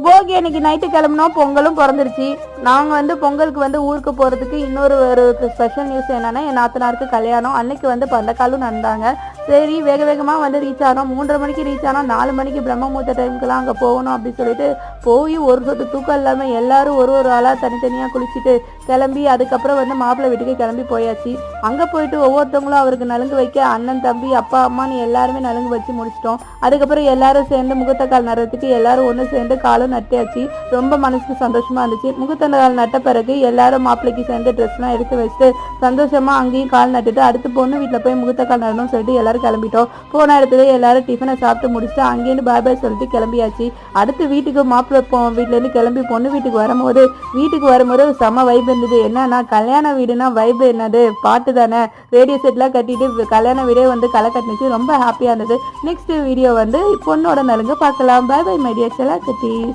போகி அன்னைக்கு நைட்டு கிளம்புனோம். பொங்கலும் பிறந்துருச்சு. நாங்கள் வந்து பொங்கலுக்கு ஊருக்கு போகிறதுக்கு இன்னொரு ஸ்பெஷல் நியூஸ் என்னன்னா, என் நாத்தனாருக்கு கல்யாணம். அன்னைக்கு பந்தக்காலும் நடந்தாங்க. சரி வேக வேகமாக ரீச் ஆனோம். 3:30 மணிக்கு ரீச் ஆனோம். 4 மணிக்கு பிரம்மமுகூர்த்த டைமுக்கெல்லாம் அங்கே போகணும் அப்படின்னு சொல்லிட்டு போய் ஒரு சொட்டு தூக்கம் இல்லாமல் எல்லாரும் ஒரு ஆளாக தனித்தனியாக குளிச்சுட்டு கிளம்பி அதுக்கப்புறம் மாப்பிள்ளை வீட்டுக்கு கிளம்பி போயாச்சு. அங்கே போயிட்டு ஒவ்வொருத்தவங்களும் அவருக்கு நலுங்கு வைக்க அண்ணன் தம்பி அப்பா அம்மான்னு எல்லாருமே நலுங்கு வச்சு முடிச்சிட்டோம். அதுக்கப்புறம் எல்லாரும் சேர்ந்து முகூர்த்தக்கால் நடுறதுக்கு எல்லாரும் ஒன்று சேர்ந்து காலும் நட்டாச்சு. ரொம்ப மனசுக்கு சந்தோஷமா இருந்துச்சு. முகூர்த்த கால் நட்ட பிறகு எல்லாரும் மாப்பிள்ளைக்கு சேர்ந்து ட்ரெஸ்லாம் எடுத்து வச்சுட்டு சந்தோஷமா அங்கேயும் கால் நட்டுட்டு அடுத்து பொண்ணு வீட்டில் போய் முகூர்த்த கால் நடணும்னு சொல்லிட்டு எல்லாரும் கிளம்பிட்டோம். போன இடத்துல எல்லாரும் டிஃபனை சாப்பிட்டு முடிச்சுட்டு அங்கேருந்து பாய் பாய் சொல்லிட்டு கிளம்பியாச்சு. அடுத்து வீட்டுக்கு மாப்பிள்ளை வீட்டிலேருந்து கிளம்பி பொண்ணு வீட்டுக்கு வரும்போது செம வைப் இருந்தது. என்னன்னா கல்யாண வீடுனா வைப் என்னது பாட்டு தானே. ரேடியோ செட்லாம் கட்டிட்டு கல்யாண வீடே களை கட்டினுச்சு. ரொம்ப ஹாப்பியாக இருந்தது. நெக்ஸ்ட் வீடியோ பொண்ணோட நலுங்கு பார்க்கலாம். பாய் பாய் மை டியர் செல்லா குட்டீஸ்.